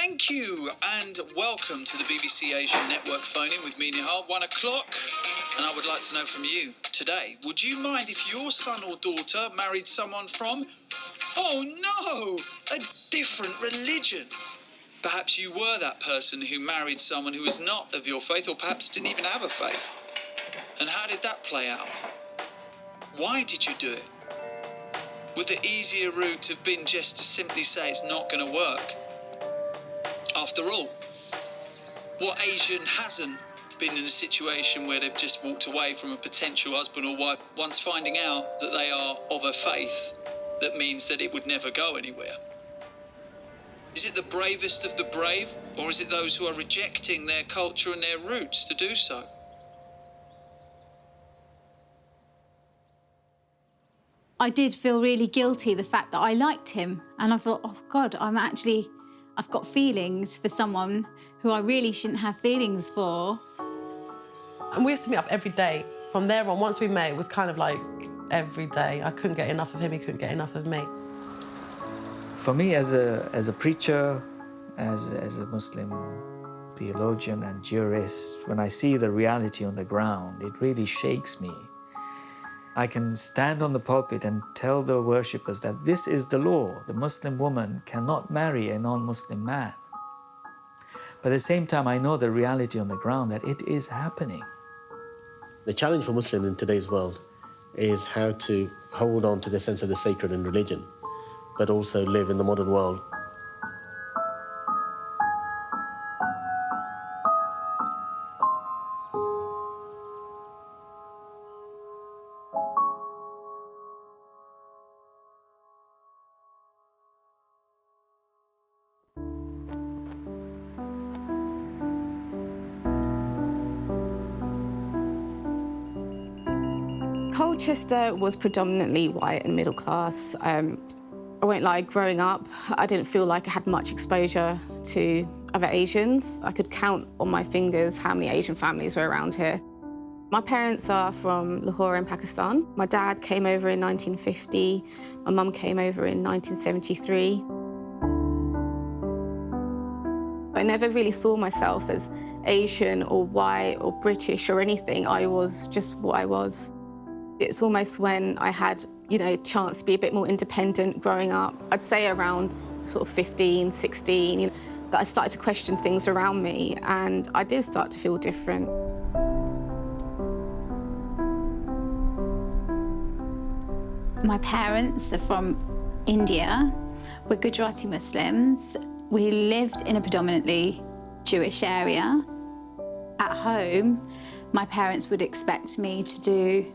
Thank you and welcome to the BBC Asian Network phone-in with me, Nihal, 1 o'clock. And I would like to know from you today, would you mind if your son or daughter married someone from, oh no, a different religion? Perhaps you were that person who married someone who was not of your faith, or perhaps didn't even have a faith. And how did that play out? Why did you do it? Would the easier route have been just to simply say it's not going to work? After all, what Asian hasn't been in a situation where they've just walked away from a potential husband or wife once finding out that they are of a faith that means that it would never go anywhere? Is it the bravest of the brave, or is it those who are rejecting their culture and their roots to do so? I did feel really guilty, the fact that I liked him. And I thought, oh God, I've got feelings for someone who I really shouldn't have feelings for. And we used to meet up every day. From there on, once we met, it was kind of like every day. I couldn't get enough of him, he couldn't get enough of me. For me, as a preacher, as a Muslim theologian and jurist, when I see the reality on the ground, it really shakes me. I can stand on the pulpit and tell the worshippers that this is the law. The Muslim woman cannot marry a non-Muslim man. But at the same time, I know the reality on the ground, that it is happening. The challenge for Muslims in today's world is how to hold on to the sense of the sacred in religion, but also live in the modern world. Colchester was predominantly white and middle class. I won't lie, growing up, I didn't feel like I had much exposure to other Asians. I could count on my fingers how many Asian families were around here. My parents are from Lahore in Pakistan. My dad came over in 1950. My mum came over in 1973. I never really saw myself as Asian or white or British or anything. I was just what I was. It's almost when I had, a chance to be a bit more independent growing up. I'd say around sort of 15, 16, that I started to question things around me, and I did start to feel different. My parents are from India. We're Gujarati Muslims. We lived in a predominantly Jewish area. At home, my parents would expect me to do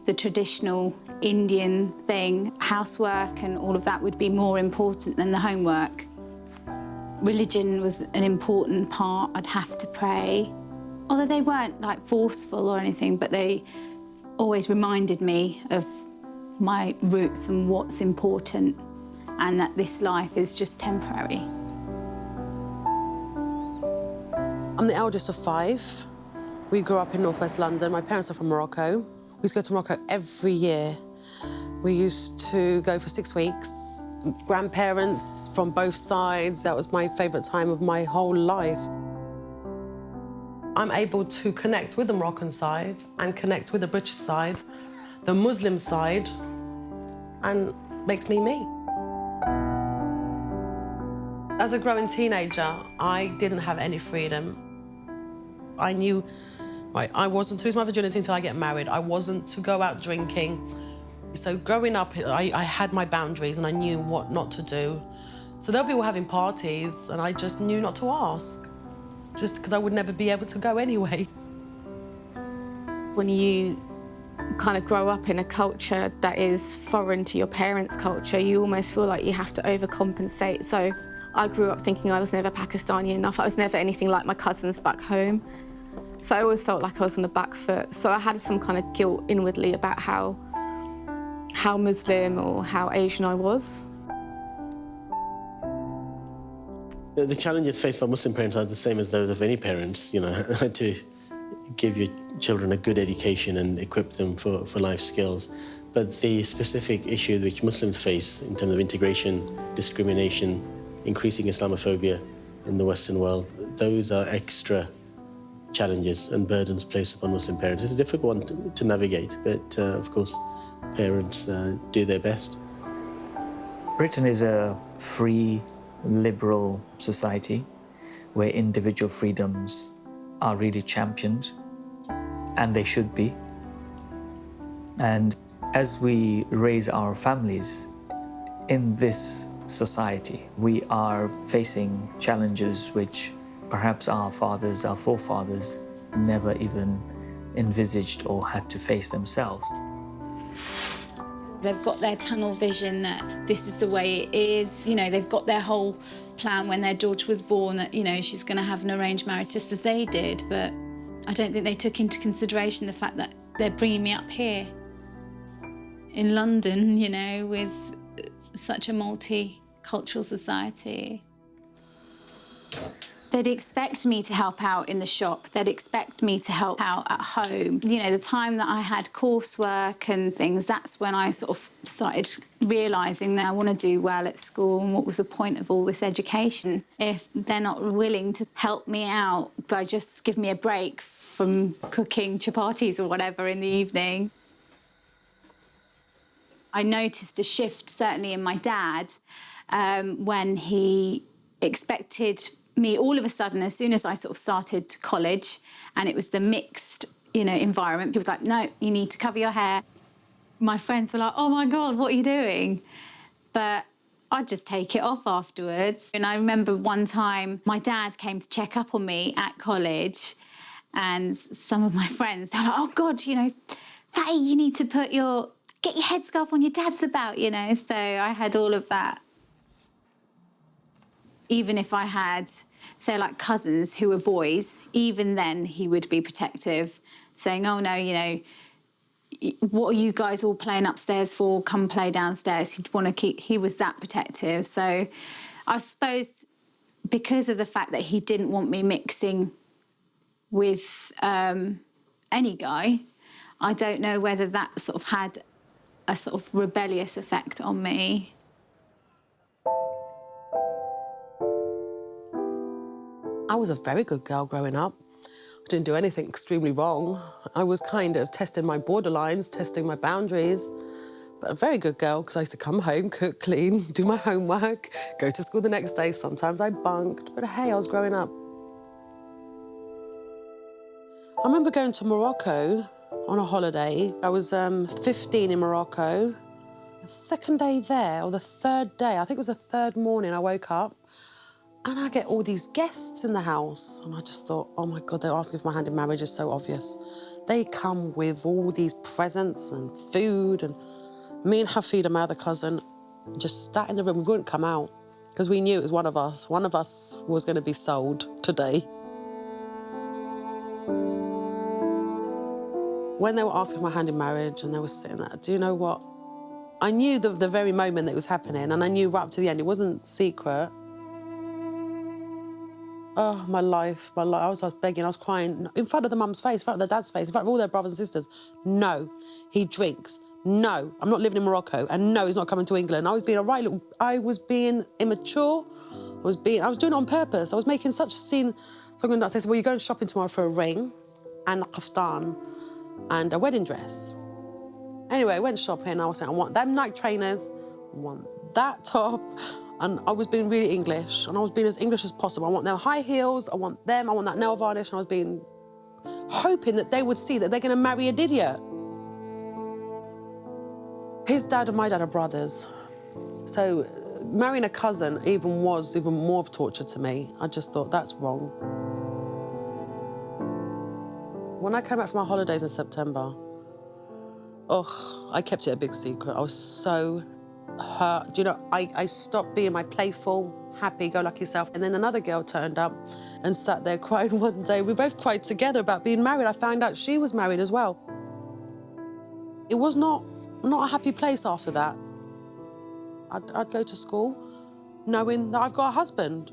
the traditional Indian thing. Housework and all of that would be more important than the homework. Religion was an important part. I'd have to pray. Although they weren't forceful or anything, but they always reminded me of my roots and what's important, and that this life is just temporary. I'm the eldest of 5. We grew up in northwest London. My parents are from Morocco. We used to go to Morocco every year. We used to go for 6 weeks. Grandparents from both sides. That was my favourite time of my whole life. I'm able to connect with the Moroccan side and connect with the British side, the Muslim side, and makes me me. As a growing teenager, I didn't have any freedom. I knew I wasn't to lose my virginity until I get married. I wasn't to go out drinking. So growing up, I had my boundaries and I knew what not to do. So there were people having parties and I just knew not to ask, just because I would never be able to go anyway. When you kind of grow up in a culture that is foreign to your parents' culture, you almost feel like you have to overcompensate. So I grew up thinking I was never Pakistani enough. I was never anything like my cousins back home. So I always felt like I was on the back foot. So I had some kind of guilt inwardly about how Muslim or how Asian I was. The challenges faced by Muslim parents are the same as those of any parents, to give your children a good education and equip them for life skills. But the specific issue which Muslims face in terms of integration, discrimination, increasing Islamophobia, in the Western world. Those are extra challenges and burdens placed upon Muslim parents. It's a difficult one to navigate, but of course, parents do their best. Britain is a free, liberal society where individual freedoms are really championed, and they should be. And as we raise our families in this society, we are facing challenges which perhaps our fathers, our forefathers never even envisaged or had to face themselves. They've got their tunnel vision that this is the way it is. You know, they've got their whole plan when their daughter was born that, you know, she's going to have an arranged marriage just as they did. But I don't think they took into consideration the fact that they're bringing me up here in London, you know, with such a multicultural society. They'd expect me to help out in the shop. They'd expect me to help out at home. You know, the time that I had coursework and things, that's when I sort of started realising that I want to do well at school and what was the point of all this education if they're not willing to help me out by just give me a break from cooking chapatis or whatever in the evening. I noticed a shift, certainly in my dad, when he expected me all of a sudden, as soon as I sort of started college, and it was the mixed, you know, environment, he was like, no, you need to cover your hair. My friends were like, oh my God, what are you doing? But I'd just take it off afterwards. And I remember one time my dad came to check up on me at college, and some of my friends, they're like, oh God, you know, Fatty, you need to get your headscarf on, your dad's about, you know. So I had all of that. Even if I had, say, like cousins who were boys, even then he would be protective, saying, oh, no, you know, what are you guys all playing upstairs for? Come play downstairs. He was that protective. So I suppose because of the fact that he didn't want me mixing with any guy, I don't know whether that sort of had a sort of rebellious effect on me. I was a very good girl growing up. I didn't do anything extremely wrong. I was kind of testing my borderlines, testing my boundaries, but a very good girl because I used to come home, cook, clean, do my homework, go to school the next day. Sometimes I bunked, but hey, I was growing up. I remember going to Morocco on a holiday. I was 15 in Morocco. The second day there, or the third day, I think it was the third morning, I woke up and I get all these guests in the house. And I just thought, oh my God, they're asking for my hand in marriage is so obvious. They come with all these presents and food, and me and Hafida, my other cousin, just sat in the room. We wouldn't come out because we knew it was one of us. One of us was going to be sold today. When they were asking for my hand in marriage and they were sitting there, do you know what? I knew the very moment that it was happening, and I knew right up to the end. It wasn't secret. Oh, my life. I was begging, I was crying in front of the mum's face, in front of the dad's face, in front of all their brothers and sisters. No, he drinks. No, I'm not living in Morocco. And no, he's not coming to England. I was being immature. I was doing it on purpose. I was making such a scene. So I said, well, you're going shopping tomorrow for a ring and a kaftan and a wedding dress. Anyway, I went shopping. I was saying, I want them Nike trainers, I want that top. And I was being really English, and I was being as English as possible. I want them high heels, I want that nail varnish, and I was hoping that they would see that they're going to marry a idiot. His dad and my dad are brothers. So marrying a cousin was even more of torture to me. I just thought, that's wrong. When I came back from my holidays in September, I kept it a big secret. I was so hurt. Do you know, I stopped being my playful, happy-go-lucky self. And then another girl turned up and sat there crying one day. We both cried together about being married. I found out she was married as well. It was not a happy place after that. I'd go to school knowing that I've got a husband.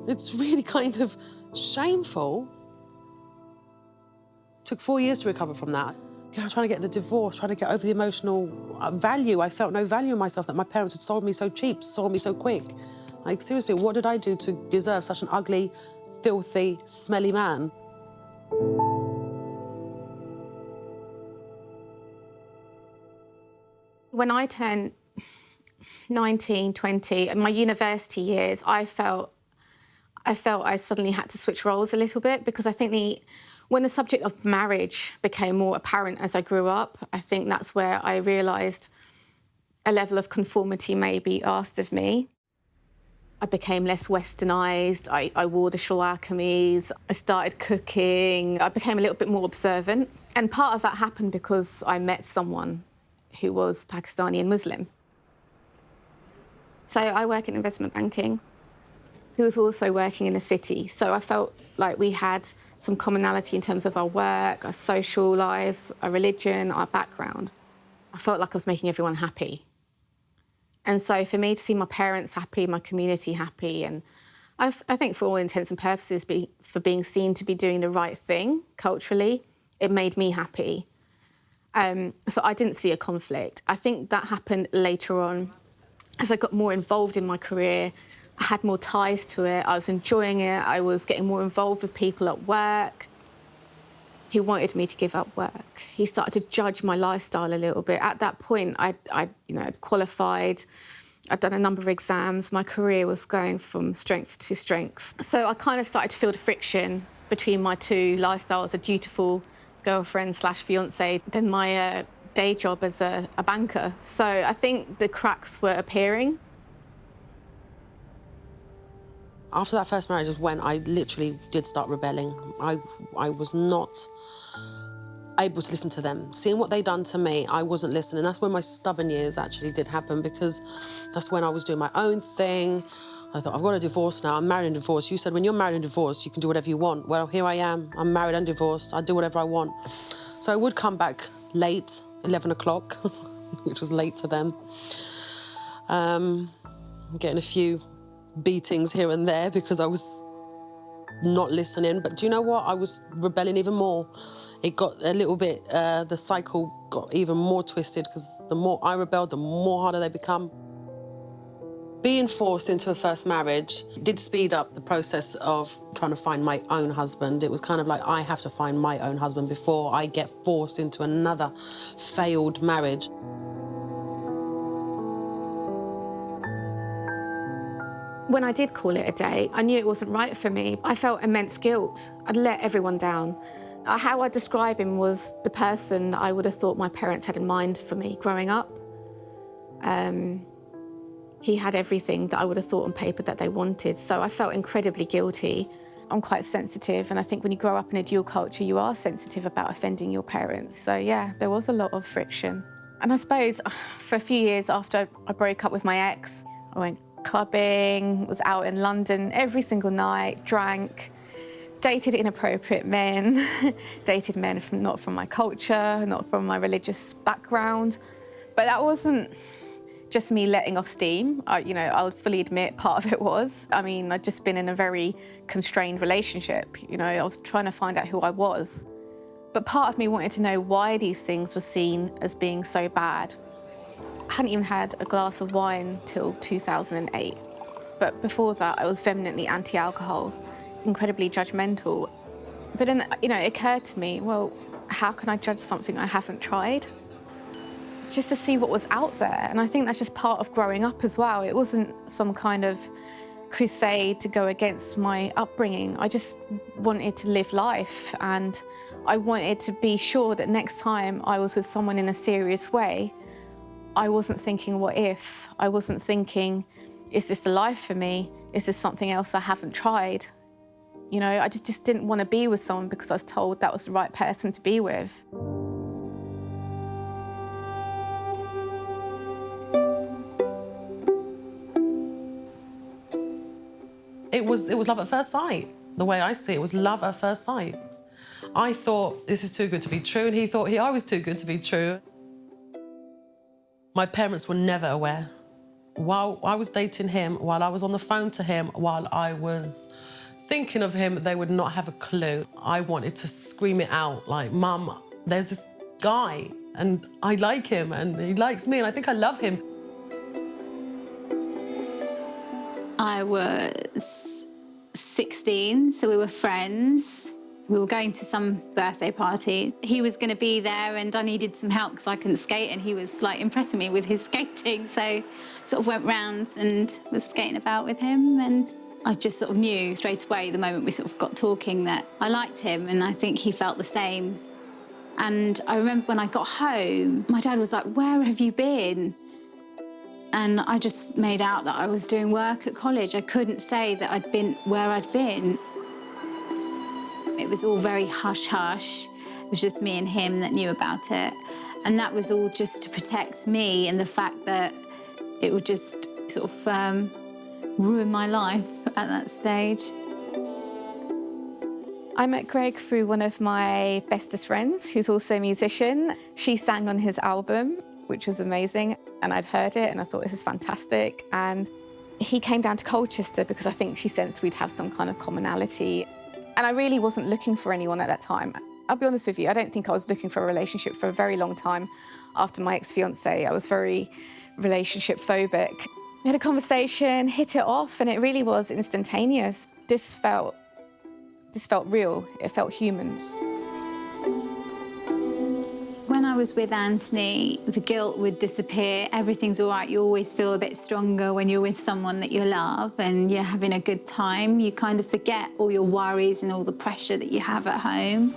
It's really kind of shameful. It took 4 years to recover from that. trying to get the divorce, trying to get over the emotional value. I felt no value in myself, that my parents had sold me so cheap, sold me so quick. Like, seriously, what did I do to deserve such an ugly, filthy, smelly man? When I turned 19, 20, in my university years, I felt I suddenly had to switch roles a little bit, because I think when the subject of marriage became more apparent as I grew up, I think that's where I realised a level of conformity may be asked of me. I became less westernised, I wore the shalwar kameez, I started cooking, I became a little bit more observant. And part of that happened because I met someone who was Pakistani and Muslim. So I work in investment banking. He was also working in the city, so I felt like we had some commonality in terms of our work, our social lives, our religion, our background. I felt like I was making everyone happy. And so for me to see my parents happy, my community happy, and I think for all intents and purposes, for being seen to be doing the right thing culturally, it made me happy. So I didn't see a conflict. I think that happened later on. As I got more involved in my career, I had more ties to it, I was enjoying it, I was getting more involved with people at work. He wanted me to give up work. He started to judge my lifestyle a little bit. At that point, I'd qualified, I'd done a number of exams, my career was going from strength to strength. So I kind of started to feel the friction between my two lifestyles, a dutiful girlfriend/fiancée, then my day job as a banker. So I think the cracks were appearing. After that first marriage is when I literally did start rebelling. I was not able to listen to them. Seeing what they'd done to me, I wasn't listening. That's when my stubborn years actually did happen, because that's when I was doing my own thing. I thought, I've got a divorce now, I'm married and divorced. You said when you're married and divorced, you can do whatever you want. Well, here I am, I'm married and divorced, I do whatever I want. So I would come back late, 11 o'clock, which was late to them. Getting a few beatings here and there because I was not listening. But do you know what? I was rebelling even more. It got a little bit, the cycle got even more twisted, because the more I rebelled, the more harder they become. Being forced into a first marriage did speed up the process of trying to find my own husband. It was kind of like, I have to find my own husband before I get forced into another failed marriage. When I did call it a day, I knew it wasn't right for me. I felt immense guilt. I'd let everyone down. How I describe him was the person that I would have thought my parents had in mind for me growing up. He had everything that I would have thought on paper that they wanted, so I felt incredibly guilty. I'm quite sensitive, and I think when you grow up in a dual culture, you are sensitive about offending your parents. So yeah, there was a lot of friction. And I suppose for a few years after I broke up with my ex, I went clubbing, was out in London every single night, drank, dated inappropriate men, dated men not from my culture, not from my religious background. But that wasn't just me letting off steam. I'll fully admit part of it was. I mean, I'd just been in a very constrained relationship. I was trying to find out who I was. But part of me wanted to know why these things were seen as being so bad. I hadn't even had a glass of wine till 2008. But before that, I was vehemently anti-alcohol, incredibly judgmental. But then, it occurred to me, well, how can I judge something I haven't tried? Just to see what was out there. And I think that's just part of growing up as well. It wasn't some kind of crusade to go against my upbringing. I just wanted to live life, and I wanted to be sure that next time I was with someone in a serious way, I wasn't thinking, what if? I wasn't thinking, is this the life for me? Is this something else I haven't tried? I just didn't want to be with someone because I was told that was the right person to be with. It was love at first sight. The way I see it, was love at first sight. I thought, this is too good to be true, and he thought I was too good to be true. My parents were never aware. While I was dating him, while I was on the phone to him, while I was thinking of him, they would not have a clue. I wanted to scream it out, like, Mum, there's this guy, and I like him, and he likes me, and I think I love him. I was 16, so we were friends. We were going to some birthday party. He was going to be there, and I needed some help because I couldn't skate, and he was like impressing me with his skating. So sort of went round and was skating about with him, and I just sort of knew straight away the moment we sort of got talking that I liked him, and I think he felt the same. And I remember when I got home, my dad was like, "Where have you been?" And I just made out that I was doing work at college. I couldn't say that I'd been where I'd been. It was all very hush-hush. It was just me and him that knew about it. And that was all just to protect me and the fact that it would just sort of ruin my life at that stage. I met Greg through one of my bestest friends, who's also a musician. She sang on his album, which was amazing. And I'd heard it and I thought, this is fantastic. And he came down to Colchester because I think she sensed we'd have some kind of commonality. And I really wasn't looking for anyone at that time. I'll be honest with you, I don't think I was looking for a relationship for a very long time after my ex-fiance. I was very relationship phobic. We had a conversation, hit it off, and it really was instantaneous. This felt real, it felt human. When I was with Anthony, the guilt would disappear. Everything's all right. You always feel a bit stronger when you're with someone that you love and you're having a good time. You kind of forget all your worries and all the pressure that you have at home.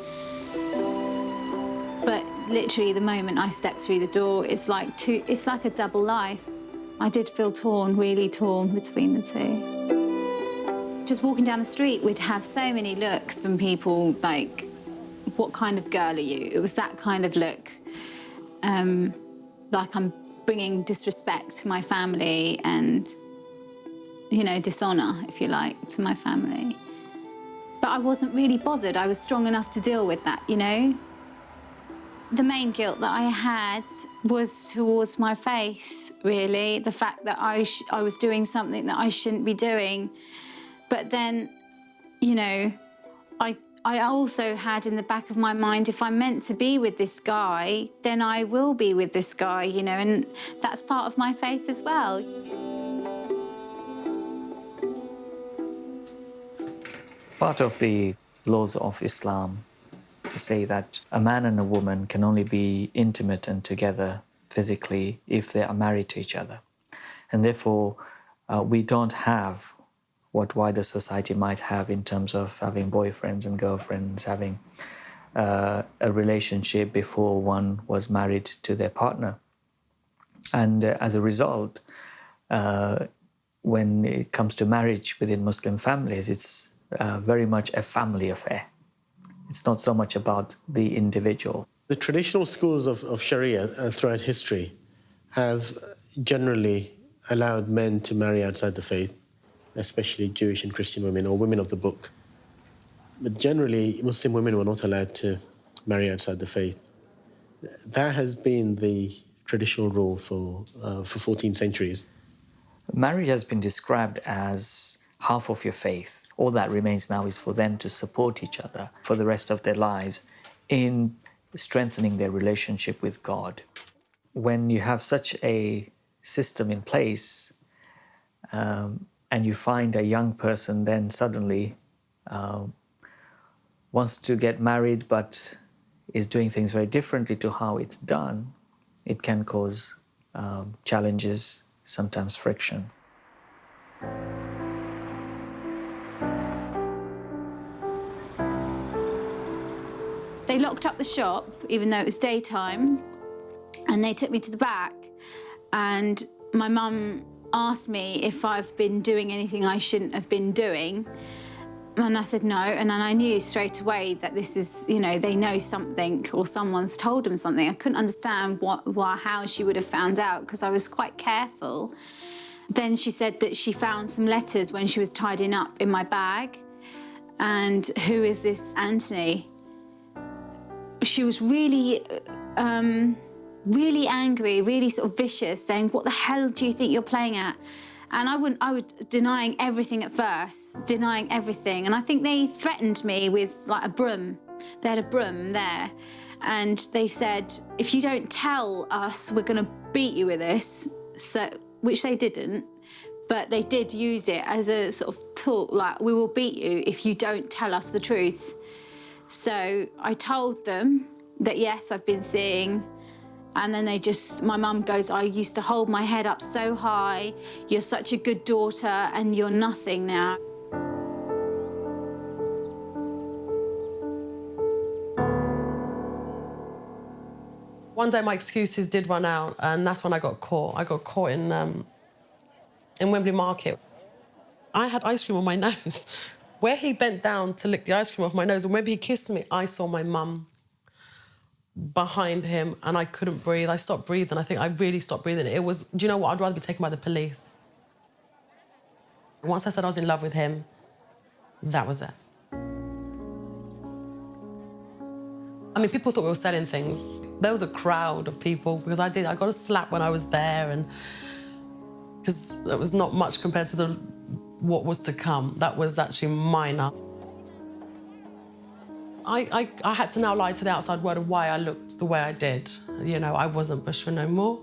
But literally, the moment I stepped through the door, it's like a double life. I did feel torn, really torn between the two. Just walking down the street, we'd have so many looks from people like, "What kind of girl are you?" It was that kind of look. Like I'm bringing disrespect to my family and, you know, dishonour, if you like, to my family. But I wasn't really bothered. I was strong enough to deal with that, you know? The main guilt that I had was towards my faith, really. The fact that I was doing something that I shouldn't be doing. But then, you know, I also had in the back of my mind, if I'm meant to be with this guy, then I will be with this guy, you know, and that's part of my faith as well. Part of the laws of Islam say that a man and a woman can only be intimate and together physically if they are married to each other. And therefore, we don't have what wider society might have in terms of having boyfriends and girlfriends, having a relationship before one was married to their partner. And as a result, when it comes to marriage within Muslim families, it's very much a family affair. It's not so much about the individual. The traditional schools of Sharia throughout history have generally allowed men to marry outside the faith, especially Jewish and Christian women or women of the book. But generally, Muslim women were not allowed to marry outside the faith. That has been the traditional rule for 14 centuries. Marriage has been described as half of your faith. All that remains now is for them to support each other for the rest of their lives in strengthening their relationship with God. When you have such a system in place, and you find a young person then suddenly wants to get married but is doing things very differently to how it's done, it can cause challenges, sometimes friction. They locked up the shop, even though it was daytime, and they took me to the back. And my mum asked me if I've been doing anything I shouldn't have been doing. And I said no, and then I knew straight away that this is, you know, they know something or someone's told them something. I couldn't understand how she would have found out because I was quite careful. Then she said that she found some letters when she was tidying up in my bag. And who is this Anthony? She was really, really angry, really sort of vicious, saying, "What the hell do you think you're playing at?" And I was denying everything at first, denying everything. And I think they threatened me with like a broom. They had a broom there. And they said, if you don't tell us, we're going to beat you with this. So, which they didn't, but they did use it as a sort of tool, like, we will beat you if you don't tell us the truth. So I told them that, yes, I've been seeing. And then my mum goes, I used to hold my head up so high. You're such a good daughter and you're nothing now. One day my excuses did run out, and that's when I got caught. I got caught in Wembley Market. I had ice cream on my nose. Where he bent down to lick the ice cream off my nose, and when he kissed me, I saw my mum behind him, and I couldn't breathe. I stopped breathing. I think I really stopped breathing. It was, do you know what? I'd rather be taken by the police. Once I said I was in love with him, that was it. I mean, people thought we were selling things. There was a crowd of people because I got a slap when I was there, and because it was not much compared to what was to come. That was actually minor. I had to now lie to the outside world of why I looked the way I did. You know, I wasn't Bushra no more.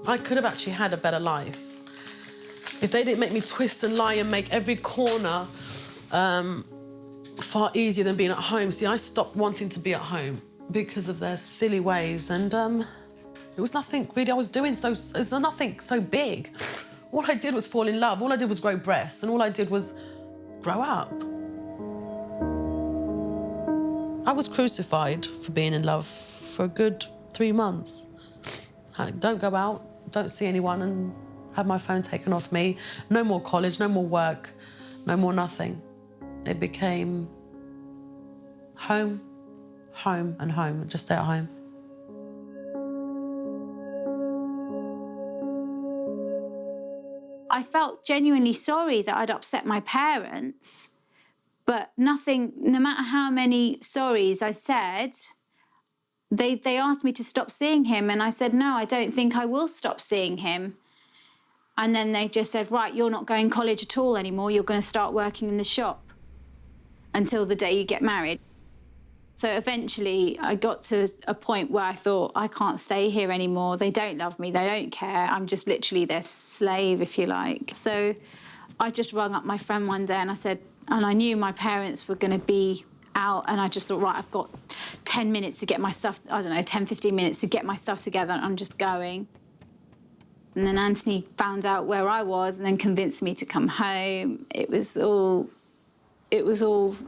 I could have actually had a better life if they didn't make me twist and lie and make every corner far easier than being at home. See, I stopped wanting to be at home because of their silly ways, and it was nothing really I was doing, it was nothing so big. All I did was fall in love. All I did was grow breasts, and all I did was grow up. I was crucified for being in love for a good 3 months. I don't go out, don't see anyone, and have my phone taken off me. No more college, no more work, no more nothing. It became home, home and home, just stay at home. I felt genuinely sorry that I'd upset my parents, but nothing, no matter how many sorries I said, they asked me to stop seeing him, and I said, no, I don't think I will stop seeing him. And then they just said, right, you're not going to college at all anymore, you're going to start working in the shop until the day you get married. So eventually I got to a point where I thought, I can't stay here anymore. They don't love me, they don't care. I'm just literally their slave, if you like. So I just rung up my friend one day and I said, and I knew my parents were going to be out, and I just thought, right, I've got 10 minutes to get my stuff, 10, 15 minutes to get my stuff together, and I'm just going. And then Anthony found out where I was and then convinced me to come home. It was all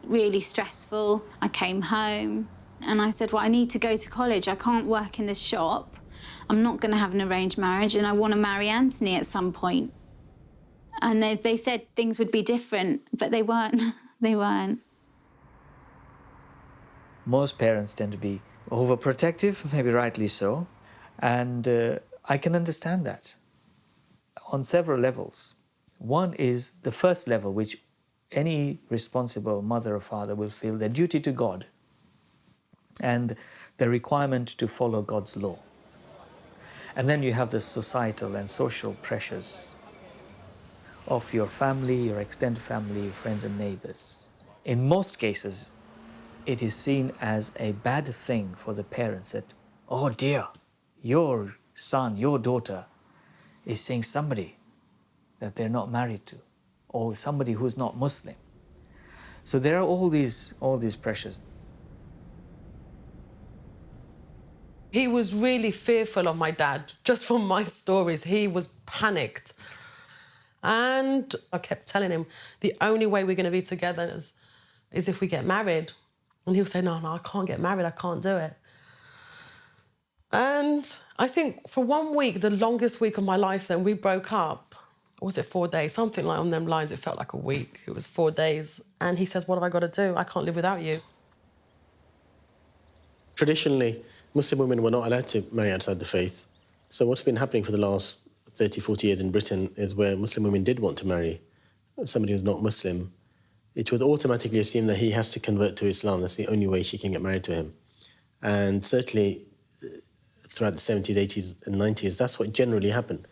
really stressful. I came home and I said, well, I need to go to college. I can't work in this shop. I'm not going to have an arranged marriage, and I want to marry Anthony at some point. And they said things would be different, but they weren't. They weren't. Most parents tend to be overprotective, maybe rightly so, and I can understand that on several levels. One is the first level, which any responsible mother or father will feel their duty to God and the requirement to follow God's law. And then you have the societal and social pressures of your family, your extended family, friends and neighbors. In most cases, it is seen as a bad thing for the parents that, oh dear, your son, your daughter is seeing somebody that they're not married to, or somebody who's not Muslim. So there are all these pressures. He was really fearful of my dad, just from my stories. He was panicked. And I kept telling him, the only way we're going to be together is if we get married. And he would say, no, I can't get married, I can't do it. And I think for 1 week, the longest week of my life, then we broke up. Or was it 4 days? Something like on them lines, it felt like a week. It was 4 days. And he says, what have I got to do? I can't live without you. Traditionally, Muslim women were not allowed to marry outside the faith. So what's been happening for the last 30, 40 years in Britain is where Muslim women did want to marry somebody who's not Muslim, it would automatically assume that he has to convert to Islam. That's the only way she can get married to him. And certainly throughout the 70s, 80s and 90s, that's what generally happened.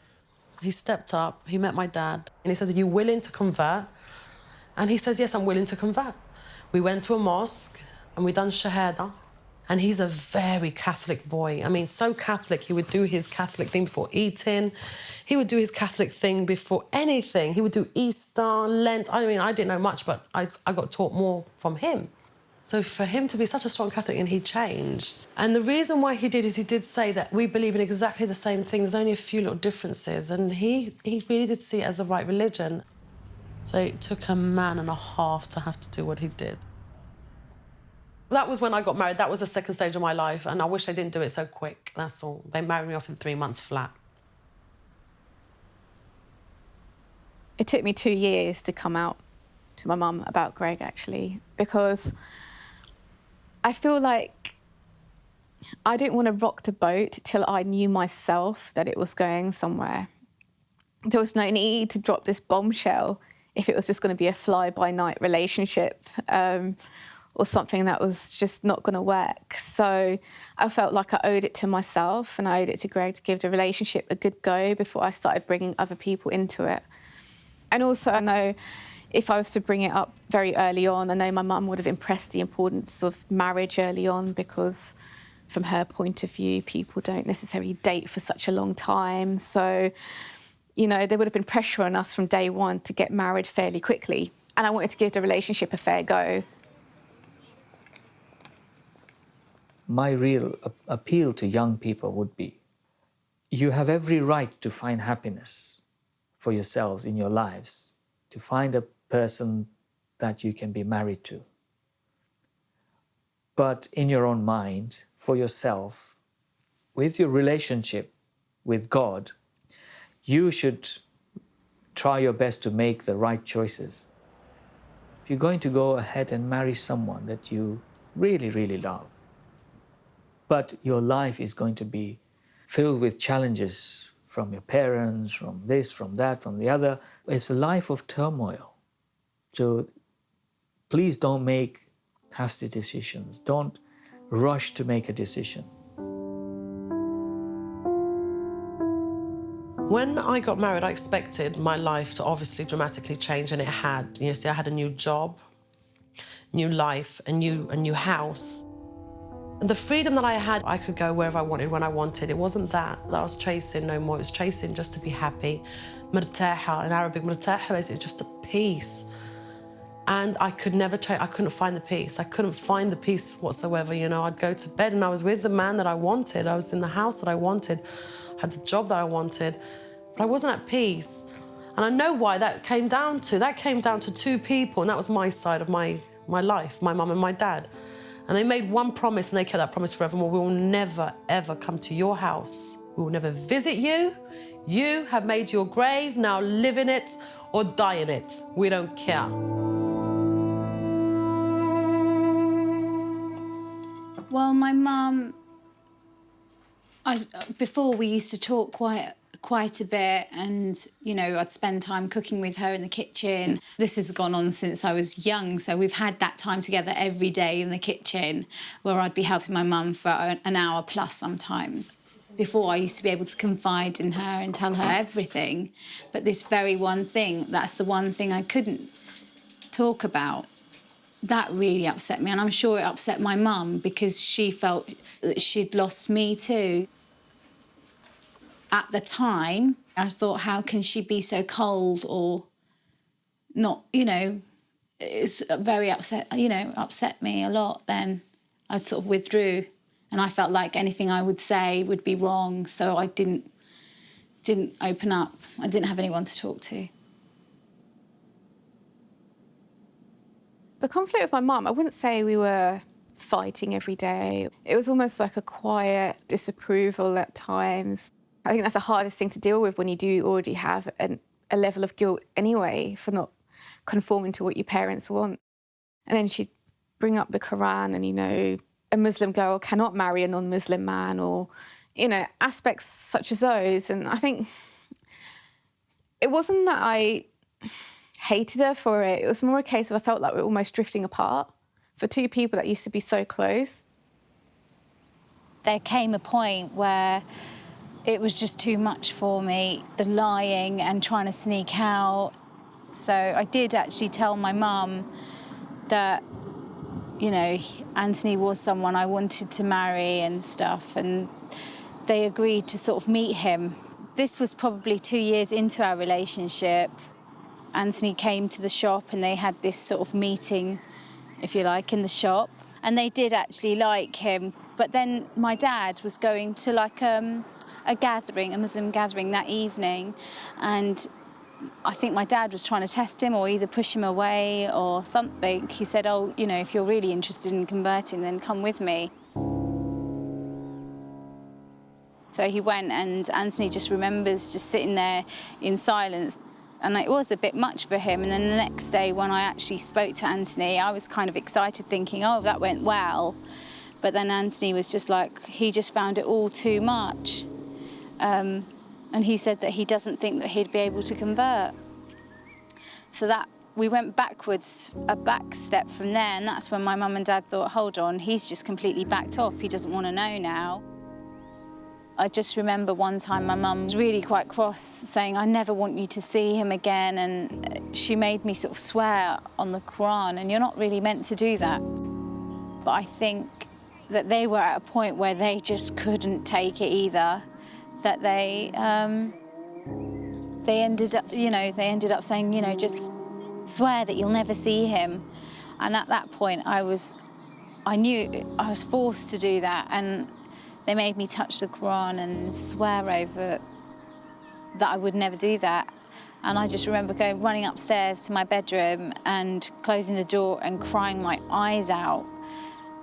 He stepped up, he met my dad, and he says, "Are you willing to convert?" And he says, "Yes, I'm willing to convert." We went to a mosque and we done Shahada. And he's a very Catholic boy. I mean, so Catholic, he would do his Catholic thing before eating. He would do his Catholic thing before anything. He would do Easter, Lent. I mean, I didn't know much, but I got taught more from him. So for him to be such a strong Catholic, and he changed. And the reason why he did is he did say that we believe in exactly the same thing. There's only a few little differences. And he really did see it as the right religion. So it took a man and a half to have to do what he did. That was when I got married. That was the second stage of my life, and I wish they didn't do it so quick, that's all. They married me off in 3 months flat. It took me 2 years to come out to my mum about Greg, actually, because I feel like I didn't want to rock the boat till I knew myself that it was going somewhere. There was no need to drop this bombshell if it was just going to be a fly-by-night relationship, or something that was just not going to work. So I felt like I owed it to myself and I owed it to Greg to give the relationship a good go before I started bringing other people into it. And also, I know if I was to bring it up very early on, I know my mum would have impressed the importance of marriage early on, because from her point of view, people don't necessarily date for such a long time. So, you know, there would have been pressure on us from day one to get married fairly quickly. And I wanted to give the relationship a fair go. My real appeal to young people would be, you have every right to find happiness for yourselves in your lives, to find a person that you can be married to. But in your own mind, for yourself, with your relationship with God, you should try your best to make the right choices. If you're going to go ahead and marry someone that you really, really love, but your life is going to be filled with challenges from your parents, from this, from that, from the other. It's a life of turmoil. So please don't make hasty decisions. Don't rush to make a decision. When I got married, I expected my life to obviously dramatically change, and it had. You know, see, I had a new job, new life, a new house. The freedom that I had, I could go wherever I wanted, when I wanted. It wasn't that I was chasing no more. It was chasing just to be happy. Martaha, in Arabic, martaha is just a peace. And I could never change. I couldn't find the peace. I couldn't find the peace whatsoever. You know, I'd go to bed and I was with the man that I wanted. I was in the house that I wanted. I had the job that I wanted. But I wasn't at peace. And I know why that came down to. That came down to two people, and that was my side of my life, my mum and my dad. And they made one promise, and they kept that promise forevermore. We will never, ever come to your house. We will never visit you. You have made your grave, now live in it or die in it. We don't care. Well, my mum, before we used to talk quite a bit, and, you know, I'd spend time cooking with her in the kitchen. This has gone on since I was young, so we've had that time together every day in the kitchen where I'd be helping my mum for an hour plus sometimes. Before, I used to be able to confide in her and tell her everything, but this very one thing, that's the one thing I couldn't talk about. That really upset me, and I'm sure it upset my mum, because she felt that she'd lost me too. At the time, I thought, how can she be so cold or not, you know, it's very upset, you know, upset me a lot. Then I sort of withdrew, and I felt like anything I would say would be wrong, so I didn't open up. I didn't have anyone to talk to. The conflict with my mum, I wouldn't say we were fighting every day. It was almost like a quiet disapproval at times. I think that's the hardest thing to deal with when you do already have a level of guilt anyway for not conforming to what your parents want. And then she'd bring up the Quran and, you know, a Muslim girl cannot marry a non-Muslim man, or, you know, aspects such as those. And I think it wasn't that I hated her for it. It was more a case of I felt like we were almost drifting apart for two people that used to be so close. There came a point where it was just too much for me, the lying and trying to sneak out. So I did actually tell my mum that, you know, Anthony was someone I wanted to marry and stuff, and they agreed to sort of meet him. This was probably 2 years into our relationship. Anthony came to the shop and they had this sort of meeting, if you like, in the shop. And they did actually like him. But then my dad was going to like a gathering, a Muslim gathering that evening. And I think my dad was trying to test him or either push him away or something. He said, oh, you know, if you're really interested in converting, then come with me. So he went, and Anthony just remembers just sitting there in silence. And it was a bit much for him. And then the next day when I actually spoke to Anthony, I was kind of excited thinking, oh, that went well. But then Anthony was just like, he just found it all too much. And he said that he doesn't think that he'd be able to convert. So that we went backwards, a back step from there, and that's when my mum and dad thought, hold on, he's just completely backed off. He doesn't want to know now. I just remember one time my mum was really quite cross, saying, I never want you to see him again, and she made me sort of swear on the Quran, and you're not really meant to do that. But I think that they were at a point where they just couldn't take it either, that they ended up saying, you know, just swear that you'll never see him. And at that point I knew I was forced to do that, and they made me touch the Quran and swear over that I would never do that. And I just remember running upstairs to my bedroom and closing the door and crying my eyes out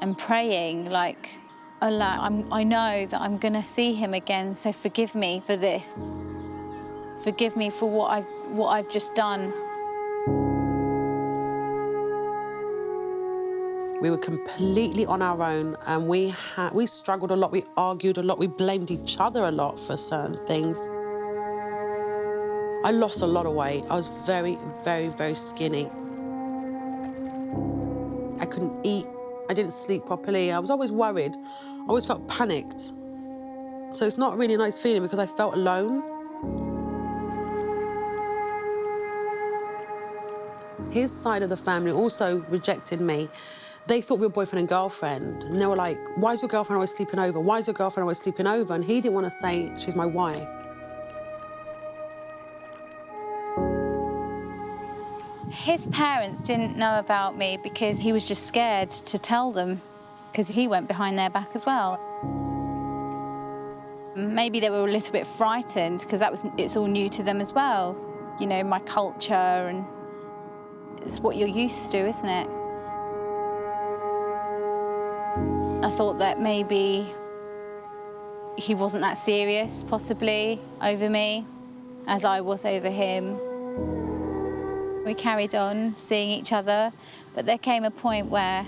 and praying like, Allah, I know that I'm gonna see him again, so forgive me for this. Forgive me for what I've just done. We were completely on our own, and we struggled a lot, we argued a lot, we blamed each other a lot for certain things. I lost a lot of weight. I was very, very, very skinny. I couldn't eat. I didn't sleep properly. I was always worried. I always felt panicked. So it's not really a nice feeling because I felt alone. His side of the family also rejected me. They thought we were boyfriend and girlfriend. And they were like, why is your girlfriend always sleeping over? Why is your girlfriend always sleeping over? And he didn't want to say, she's my wife. His parents didn't know about me because he was just scared to tell them, because he went behind their back as well. Maybe they were a little bit frightened because it's all new to them as well. You know, my culture, and it's what you're used to, isn't it? I thought that maybe he wasn't that serious, possibly, over me, as I was over him. We carried on seeing each other, but there came a point where,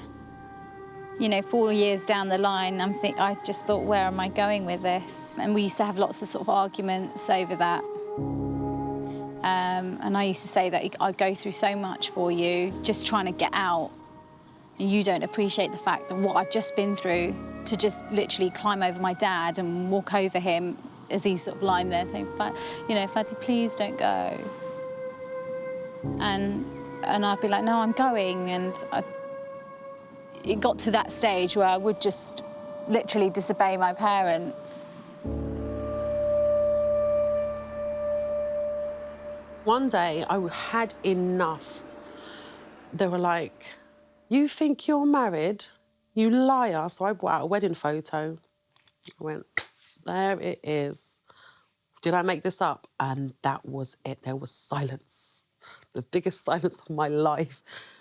you know, 4 years down the line, I just thought, where am I going with this? And we used to have lots of sort of arguments over that. And I used to say that I go through so much for you, just trying to get out. And you don't appreciate the fact that what I've just been through, to just literally climb over my dad and walk over him as he's sort of lying there saying, you know, Fatty, please don't go. And I'd be like, no, I'm going. And it got to that stage where I would just literally disobey my parents. One day, I had enough. They were like, you think you're married? You liar. So I brought out a wedding photo. I went, there it is. Did I make this up? And that was it. There was silence. The biggest silence of my life.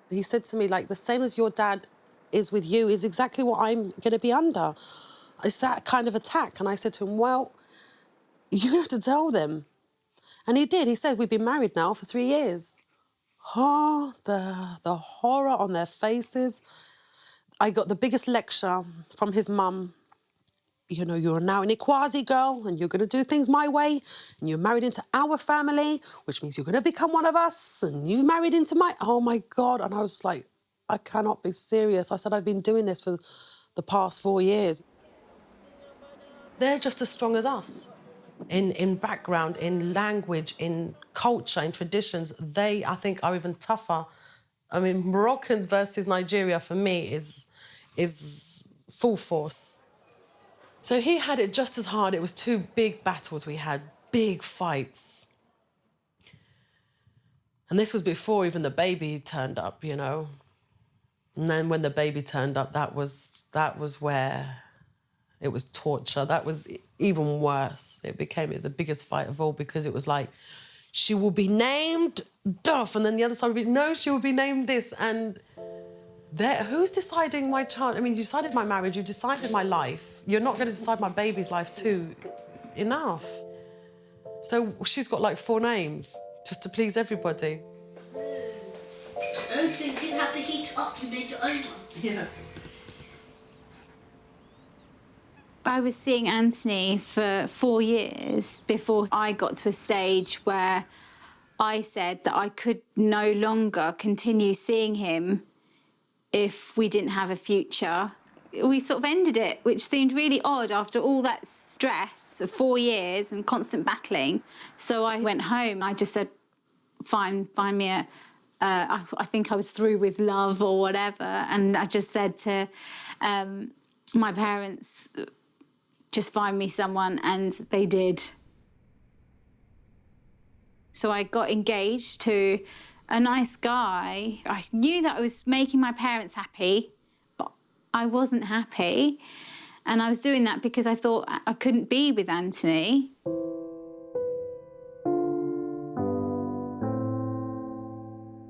He said to me, like, the same as your dad is with you is exactly what I'm going to be under. It's that kind of attack. And I said to him, well, you have to tell them. And he did. He said, we've been married now for 3 years. Oh, the horror on their faces. I got the biggest lecture from his mum. You know, you're now an Ikwasi girl and you're going to do things my way, and you're married into our family, which means you're going to become one of us, and you've married into my... Oh, my God. And I was like, I cannot be serious. I said, I've been doing this for the past 4 years. They're just as strong as us. In background, in language, in culture, in traditions, they, I think, are even tougher. I mean, Moroccans versus Nigeria, for me, is full force. So he had it just as hard. It was 2 big battles we had, big fights. And this was before even the baby turned up, you know. And then when the baby turned up, that was where it was torture. That was even worse. It became the biggest fight of all because it was like, she will be named Duff, and then the other side would be, no, she will be named this. And who's deciding my child? I mean, you decided my marriage, you decided my life. You're not going to decide my baby's life too. Enough. So she's got like 4 names just to please everybody. Oh, so you didn't have to heat it up, you made your own one? Yeah. I was seeing Anthony for 4 years before I got to a stage where I said that I could no longer continue seeing him if we didn't have a future. We sort of ended it, which seemed really odd after all that stress of 4 years and constant battling. So I went home. I just said, fine, find me a... I think I was through with love or whatever. And I just said to my parents, just find me someone, and they did. So I got engaged to a nice guy. I knew that I was making my parents happy, but I wasn't happy. And I was doing that because I thought I couldn't be with Anthony.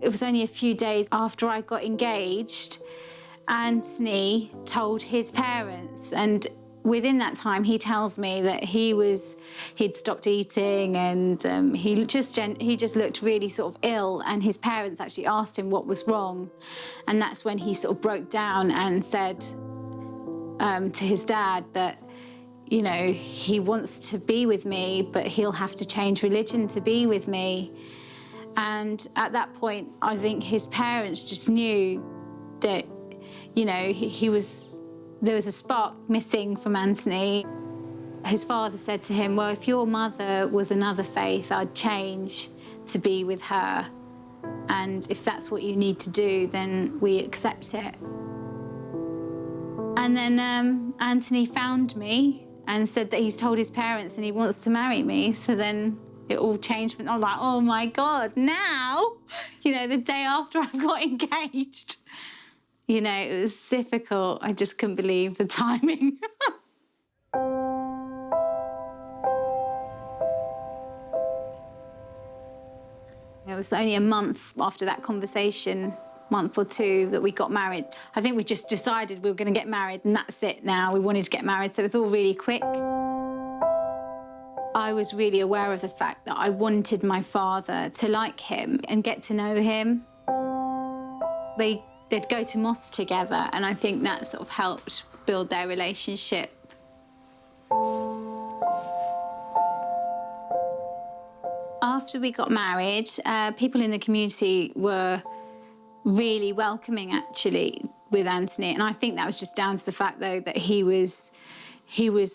It was only a few days after I got engaged, Anthony told his parents, and within that time, he tells me that he'd stopped eating, and he just looked really sort of ill, and his parents actually asked him what was wrong. And that's when he sort of broke down and said to his dad that, you know, he wants to be with me, but he'll have to change religion to be with me. And at that point, I think his parents just knew that, you know, there was a spark missing from Anthony. His father said to him, well, if your mother was another faith, I'd change to be with her. And if that's what you need to do, then we accept it. And then Anthony found me and said that he's told his parents and he wants to marry me. So then it all changed. I'm like, oh my God, now, you know, the day after I got engaged. You know, it was difficult. I just couldn't believe the timing. It was only a month after that conversation, month or 2, that we got married. I think we just decided we were going to get married and that's it now. We wanted to get married, so it was all really quick. I was really aware of the fact that I wanted my father to like him and get to know him. They'd go to mosque together, and I think that sort of helped build their relationship. After we got married, people in the community were really welcoming, actually, with Anthony, and I think that was just down to the fact, though, that he was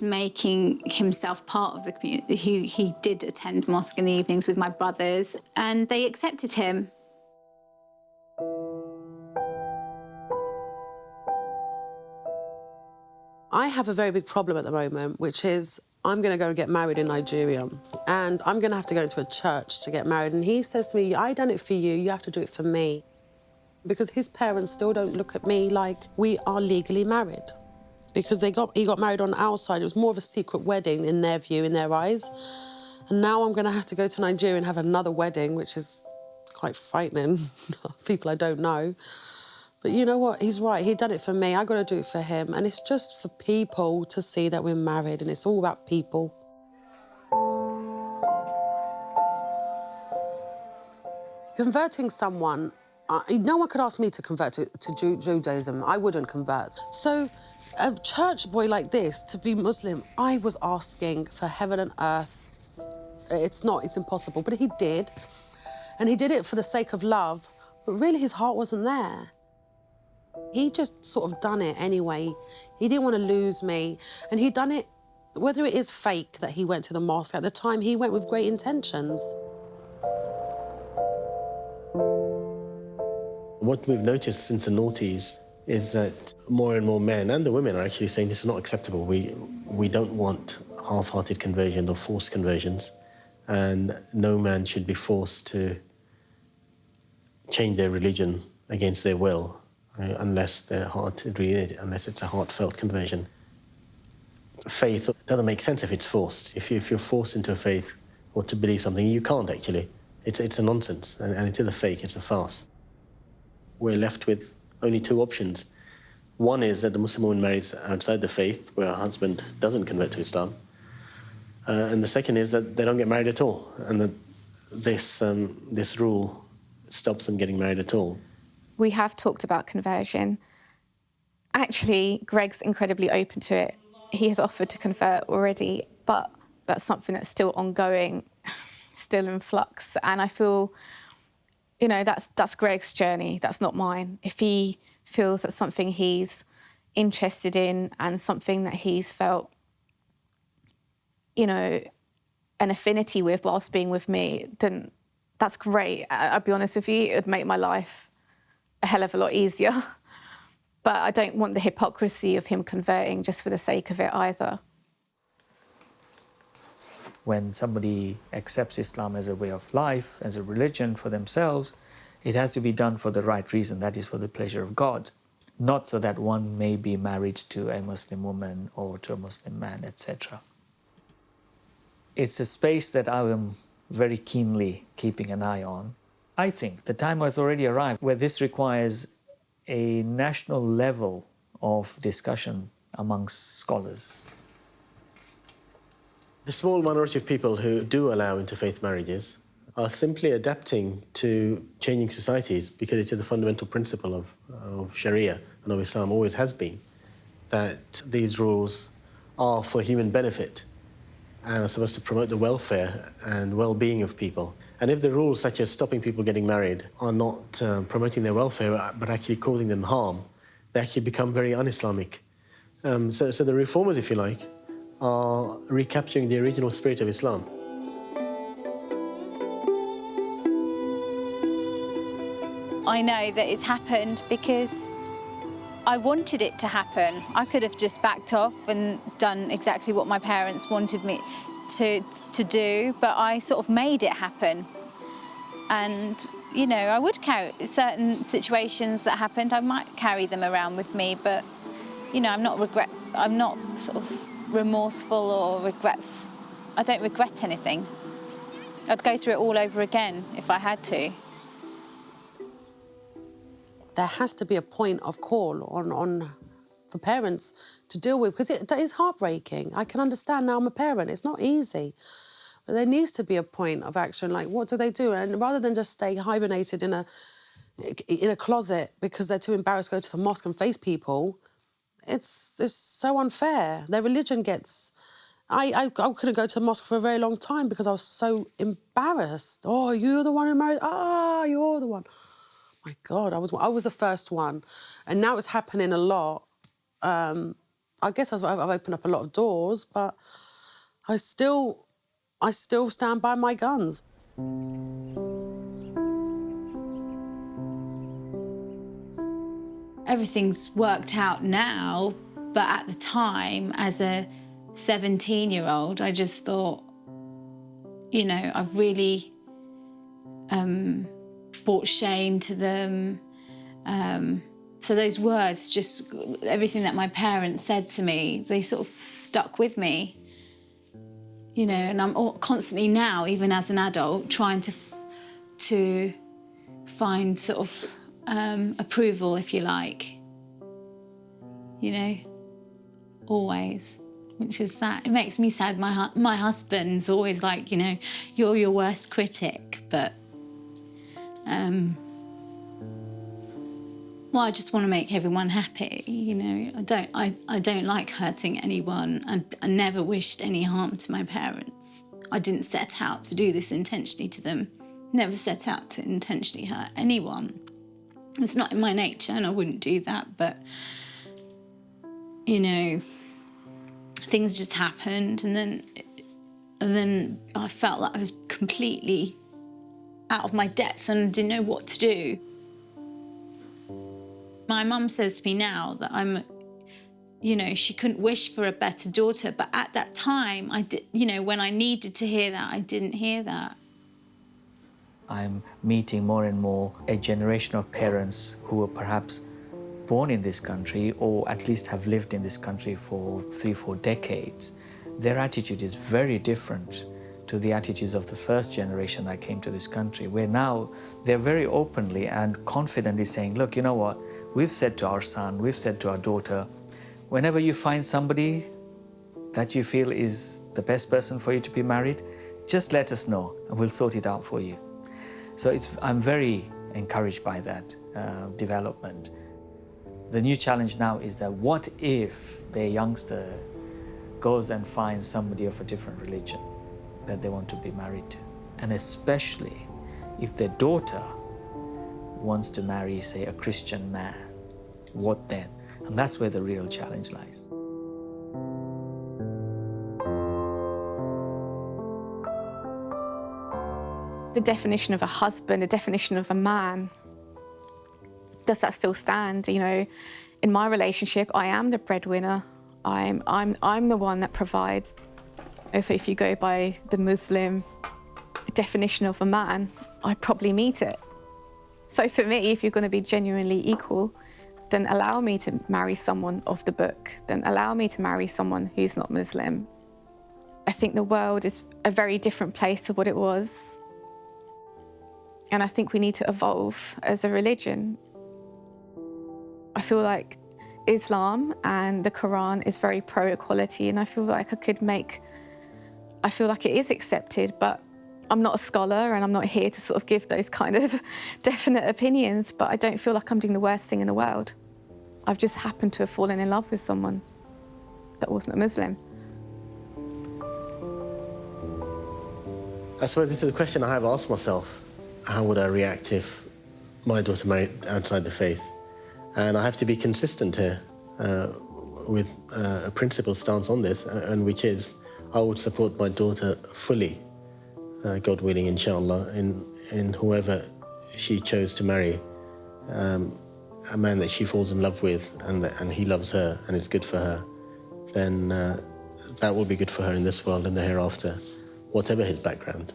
making himself part of the community. He did attend mosque in the evenings with my brothers, and they accepted him. I have a very big problem at the moment, which is I'm going to go and get married in Nigeria, and I'm going to have to go into a church to get married. And he says to me, I done it for you, you have to do it for me. Because his parents still don't look at me like we are legally married. Because he got married on our side. It was more of a secret wedding in their view, in their eyes. And now I'm going to have to go to Nigeria and have another wedding, which is quite frightening. People I don't know. But you know what? He's right. He done it for me. I got to do it for him. And it's just for people to see that we're married, and it's all about people. Converting someone, no one could ask me to convert to Judaism. I wouldn't convert. So a church boy like this, to be Muslim, I was asking for heaven and earth. It's impossible. But he did. And he did it for the sake of love. But really, his heart wasn't there. He just sort of done it anyway. He didn't want to lose me. And he'd done it, whether it is fake that he went to the mosque, at the time he went with great intentions. What we've noticed since the noughties is that more and more men, and the women, are actually saying this is not acceptable. We don't want half-hearted conversion or forced conversions, and no man should be forced to change their religion against their will, unless unless it's a heartfelt conversion. Faith doesn't make sense if it's forced. If you're forced into a faith or to believe something, you can't actually. It's a nonsense, and it is a fake, it's a farce. We're left with only two options. One is that the Muslim woman marries outside the faith, where her husband doesn't convert to Islam. And the second is that they don't get married at all, and that this rule stops them getting married at all. We have talked about conversion. Actually, Greg's incredibly open to it. He has offered to convert already, but that's something that's still ongoing, still in flux. And I feel, you know, that's Greg's journey, that's not mine. If he feels that's something he's interested in and something that he's felt, you know, an affinity with whilst being with me, then that's great. I'll be honest with you, it would make my life a hell of a lot easier. But I don't want the hypocrisy of him converting just for the sake of it either. When somebody accepts Islam as a way of life, as a religion for themselves, it has to be done for the right reason, that is for the pleasure of God, not so that one may be married to a Muslim woman or to a Muslim man, etc. It's a space that I am very keenly keeping an eye on. I think the time has already arrived where this requires a national level of discussion amongst scholars. The small minority of people who do allow interfaith marriages are simply adapting to changing societies, because it is the fundamental principle of Sharia and of Islam, always has been, that these rules are for human benefit and are supposed to promote the welfare and well-being of people. And if the rules, such as stopping people getting married, are not promoting their welfare but actually causing them harm, they actually become very un-Islamic. So the reformers, if you like, are recapturing the original spirit of Islam. I know that it's happened because I wanted it to happen. I could have just backed off and done exactly what my parents wanted me to do, but I sort of made it happen. And, you know, I would carry certain situations that happened, I might carry them around with me, but, you know, I'm not sort of remorseful or I don't regret anything. I'd go through it all over again if I had to. There has to be a point of call on for parents to deal with, because that is heartbreaking. I can understand now I'm a parent, it's not easy. But there needs to be a point of action, like what do they do? And rather than just stay hibernated in a closet because they're too embarrassed to go to the mosque and face people, it's so unfair. Their religion gets... I couldn't go to the mosque for a very long time because I was so embarrassed. Oh, you're the one who married... Ah, you're the one. My God, I was the first one. And now it's happening a lot. I guess I've opened up a lot of doors, but I still stand by my guns. Everything's worked out now, but at the time, as a 17-year-old, I just thought, you know, I've really brought shame to them. So those words, just everything that my parents said to me, they sort of stuck with me. You know, and I'm constantly now, even as an adult, trying to find sort of approval, if you like. You know, always, which is sad. It makes me sad. My husband's always like, you know, you're your worst critic, but well, I just want to make everyone happy, you know. I don't like hurting anyone. I never wished any harm to my parents. I didn't set out to do this intentionally to them. Never set out to intentionally hurt anyone. It's not in my nature and I wouldn't do that, but, you know, things just happened and then I felt like I was completely out of my depth and didn't know what to do. My mum says to me now that you know, she couldn't wish for a better daughter, but at that time, you know, when I needed to hear that, I didn't hear that. I'm meeting more and more a generation of parents who were perhaps born in this country or at least have lived in this country for 3-4 decades. Their attitude is very different to the attitudes of the first generation that came to this country, where now they're very openly and confidently saying, look, you know what, we've said to our son, we've said to our daughter, whenever you find somebody that you feel is the best person for you to be married, just let us know and we'll sort it out for you. So I'm very encouraged by that development. The new challenge now is that what if their youngster goes and finds somebody of a different religion that they want to be married to? And especially if their daughter wants to marry, say, a Christian man, what then? And that's where the real challenge lies. The definition of a husband, the definition of a man, does that still stand? You know, in my relationship, I am the breadwinner. I'm the one that provides. So if you go by the Muslim definition of a man, I probably meet it. So for me, if you're going to be genuinely equal, then allow me to marry someone of the book, then allow me to marry someone who's not Muslim. I think the world is a very different place to what it was. And I think we need to evolve as a religion. I feel like Islam and the Quran is very pro-equality, and I feel like I feel like it is accepted, but I'm not a scholar and I'm not here to sort of give those kind of definite opinions, but I don't feel like I'm doing the worst thing in the world. I've just happened to have fallen in love with someone that wasn't a Muslim. I suppose this is a question I have asked myself. How would I react if my daughter married outside the faith? And I have to be consistent here with a principled stance on this, and which is I would support my daughter fully, God willing, inshallah, in whoever she chose to marry. A man that she falls in love with and he loves her and it's good for her, then that will be good for her in this world and the hereafter, whatever his background.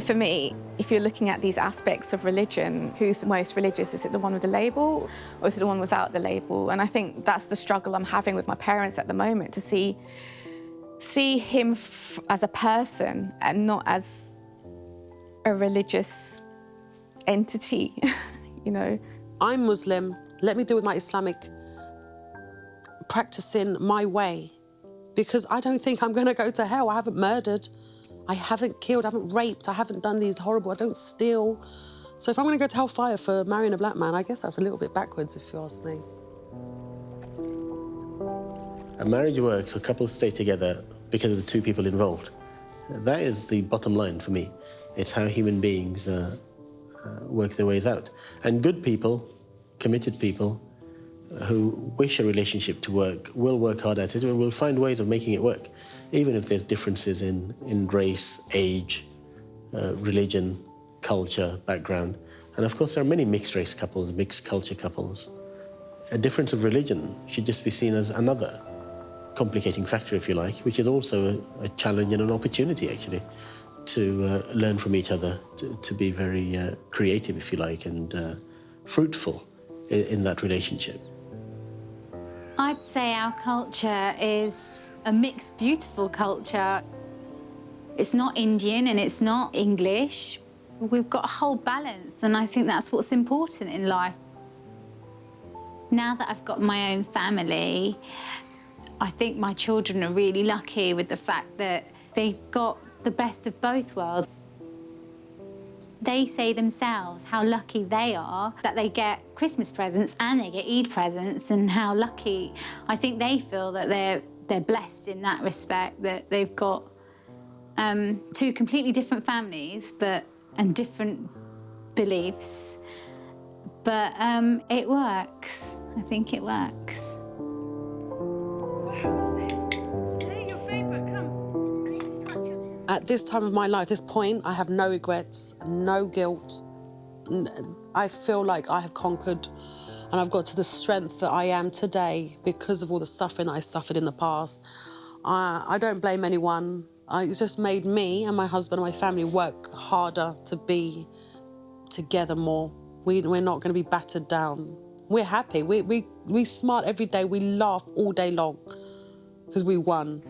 For me, if you're looking at these aspects of religion, who's most religious? Is it the one with the label or is it the one without the label? And I think that's the struggle I'm having with my parents at the moment, to see him as a person and not as a religious entity, you know. I'm Muslim. Let me deal with my Islamic practicing my way, because I don't think I'm going to go to hell. I haven't murdered. I haven't killed, I haven't raped, I haven't done these horrible, I don't steal. So if I'm going to go to hellfire for marrying a black man, I guess that's a little bit backwards, if you ask me. A marriage works, a couple stay together because of the two people involved. That is the bottom line for me. It's how human beings work their ways out. And good people, committed people, who wish a relationship to work will work hard at it and will find ways of making it work, even if there's differences in race, age, religion, culture, background. And of course, there are many mixed race couples, mixed culture couples. A difference of religion should just be seen as another complicating factor, if you like, which is also a challenge and an opportunity, actually, to learn from each other, to be very creative, if you like, and fruitful in that relationship. I'd say our culture is a mixed, beautiful culture. It's not Indian and it's not English. We've got a whole balance, and I think that's what's important in life. Now that I've got my own family, I think my children are really lucky with the fact that they've got the best of both worlds. They say themselves how lucky they are that they get Christmas presents and they get Eid presents, and how lucky I think they feel that they're blessed in that respect, that they've got two completely different families and different beliefs, But it works. I think it works. At this time of my life, this point, I have no regrets, no guilt. I feel like I have conquered and I've got to the strength that I am today because of all the suffering that I suffered in the past. I don't blame anyone. It's just made me and my husband and my family work harder to be together more. We're not going to be battered down. We're happy. We smile every day. We laugh all day long because we won.